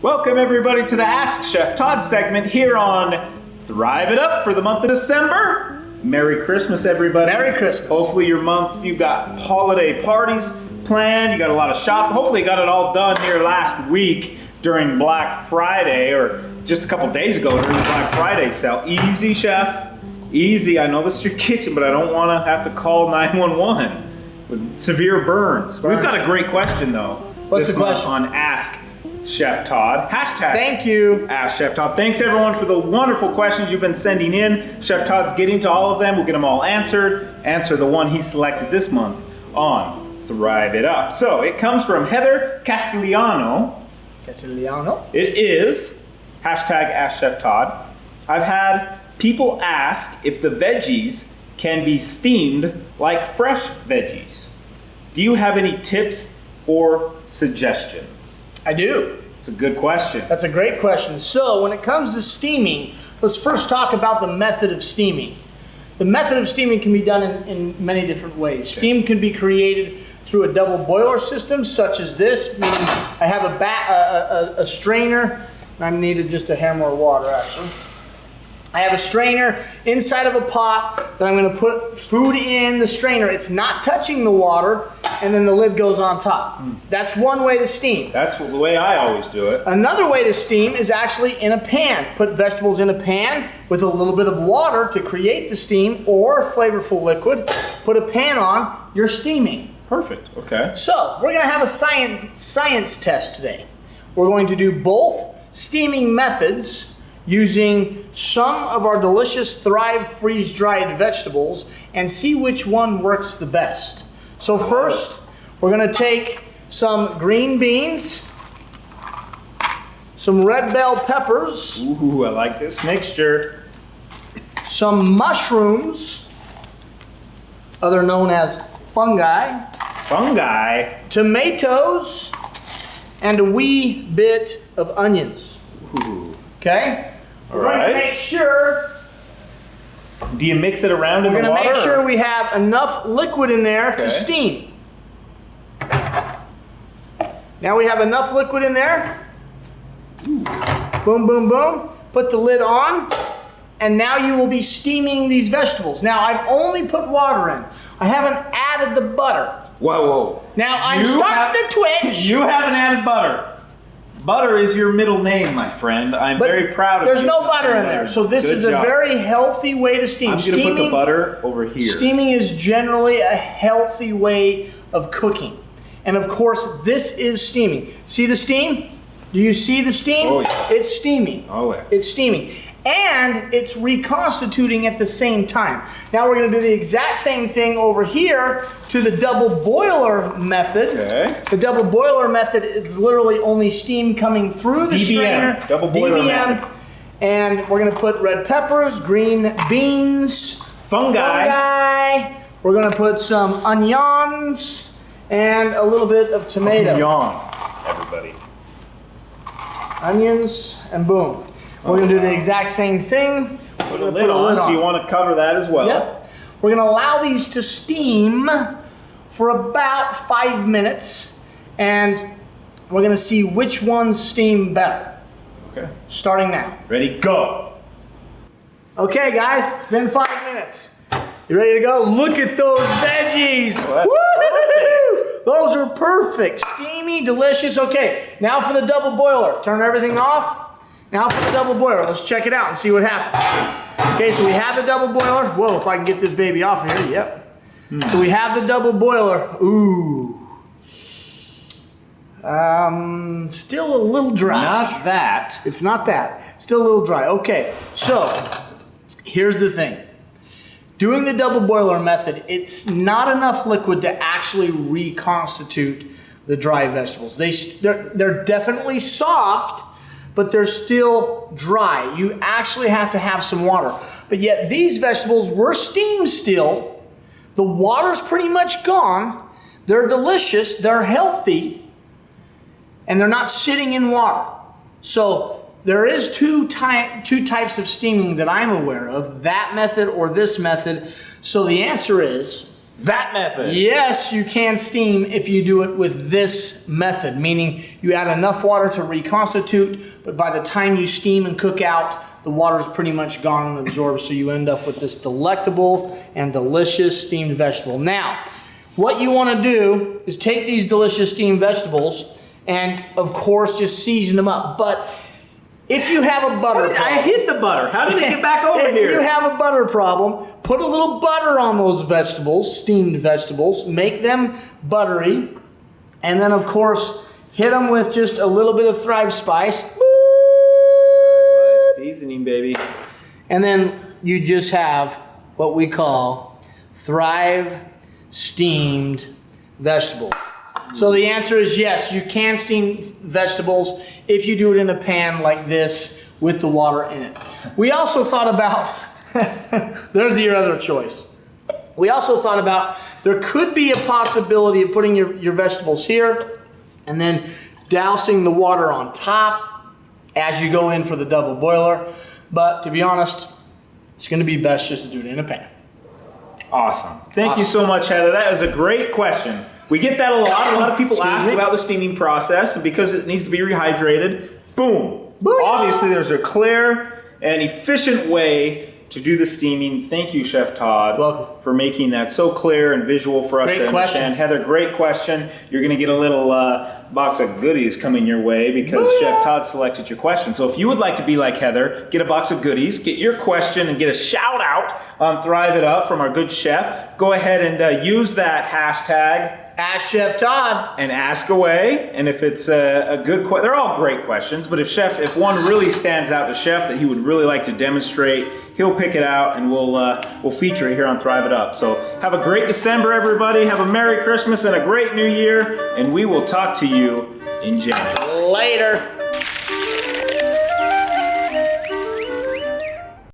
Welcome everybody to the Ask Chef Todd segment here on Thrive It Up for the month of December. Merry Christmas, everybody. Merry Christmas. Hopefully you've got holiday parties planned, you got a lot of shopping. Hopefully you got it all done here last week during Black Friday, or just a couple days ago during the Black Friday sale. Easy, Chef. Easy. I know this is your kitchen, but I don't want to have to call 911 with severe burns. We've got a great question, though. What's the question? On Ask Chef Todd. Hashtag Thank you. Ask Chef Todd. Thanks everyone for the wonderful questions you've been sending in. Chef Todd's getting to all of them. We'll get them all answered. Answer the one he selected this month on Thrive It Up. So it comes from Heather Castellano. It is hashtag Ask Chef Todd. I've had people ask if the veggies can be steamed like fresh veggies. Do you have any tips or suggestions? I do. It's a good question. That's a great question. So when it comes to steaming, let's first talk about the method of steaming. The method of steaming can be done in many different ways. Okay. Steam can be created through a double boiler system, such as this, meaning I have a strainer, and I needed just a hair more water actually. I have a strainer inside of a pot that I'm going to put food in the strainer. It's not touching the water, and then the lid goes on top. That's one way to steam. That's the way I always do it. Another way to steam is actually in a pan. Put vegetables in a pan with a little bit of water to create the steam, or flavorful liquid. Put a pan on, you're steaming. Perfect, okay. So we're going to have a science test today. We're going to do both steaming methods using some of our delicious Thrive freeze-dried vegetables and see which one works the best. So first, we're going to take some green beans, some red bell peppers. Ooh, I like this mixture. Some mushrooms, other known as fungi. Fungi. Tomatoes, and a wee bit of onions. Ooh. Okay? All We're going right. to make sure. Do you mix it around in the water? We're going to make sure we have enough liquid in there to steam. Now we have enough liquid in there. Boom, boom, boom. Put the lid on. And now you will be steaming these vegetables. Now I've only put water in. I haven't added the butter. Whoa, whoa. Now I'm starting to twitch. You haven't added butter. Butter is your middle name, my friend. I'm very proud of you. There's no butter in there. So this is a very healthy way to steam. I'm going to put the butter over here. Steaming is generally a healthy way of cooking. And of course, this is steaming. See the steam? Do you see the steam? Oh, yeah. It's steaming. Oh, yeah. It's steaming. And it's reconstituting at the same time. Now we're going to do the exact same thing over here to the double boiler method. Okay. The double boiler method is literally only steam coming through the strainer. Double boiler method. And we're going to put red peppers, green beans, fungi. We're going to put some onions and a little bit of tomato. Onions, everybody. Onions and boom. We're going to do the exact same thing. Put a lid on, so you want to cover that as well. Yep. We're going to allow these to steam for about 5 minutes, and we're going to see which ones steam better. Okay. Starting now. Ready, go. Okay, guys, it's been 5 minutes. You ready to go? Look at those veggies. Oh, that's perfect. Those are perfect. Steamy, delicious. Okay, now for the double boiler. Turn everything off. Now for the double boiler, let's check it out and see what happens. Okay, so we have the double boiler. Whoa, if I can get this baby off of here, yep. So we have the double boiler. Ooh. Still a little dry. Not that. It's not that. Still a little dry. Okay, so here's the thing. Doing the double boiler method, it's not enough liquid to actually reconstitute the dry vegetables. They're definitely soft, but they're still dry. You actually have to have some water. But yet these vegetables were steamed still. The water's pretty much gone. They're delicious, they're healthy, and they're not sitting in water. So there is two types of steaming that I'm aware of, that method or this method. So the answer is That method. Yes, you can steam if you do it with this method, meaning you add enough water to reconstitute, but by the time you steam and cook out, the water is pretty much gone and absorbed, so you end up with this delectable and delicious steamed vegetable. Now, what you want to do is take these delicious steamed vegetables and, of course, just season them up. But if you have a butter problem, I hit the butter. How did it get back over if here? you have a butter problem, put a little butter on those vegetables, steamed vegetables, make them buttery, and then, of course, hit them with just a little bit of Thrive Spice. Seasoning, baby. And then you just have what we call Thrive steamed vegetables. So the answer is yes, you can steam vegetables if you do it in a pan like this with the water in it. We also thought about, there's your other choice. We also thought about there could be a possibility of putting your vegetables here and then dousing the water on top as you go in for the double boiler. But to be honest, it's going to be best just to do it in a pan. Awesome. Thank you so much, Heather. That is a great question. We get that a lot. A lot of people ask about the steaming process, and because it needs to be rehydrated, boom. Booyah. Obviously, there's a clear and efficient way to do the steaming. Thank you, Chef Todd, welcome, for making that so clear and visual for us to understand. Heather, great question. You're going to get a little box of goodies coming your way because Chef Todd selected your question. So if you would like to be like Heather, get a box of goodies, get your question, and get a shout out on Thrive It Up from our good chef. Go ahead and use that hashtag. Ask Chef Todd. And ask away. And if it's a good question, they're all great questions, but if one really stands out to Chef that he would really like to demonstrate, he'll pick it out and we'll feature it here on Thrive It Up. So have a great December, everybody. Have a Merry Christmas and a great New Year. And we will talk to you in January. Later.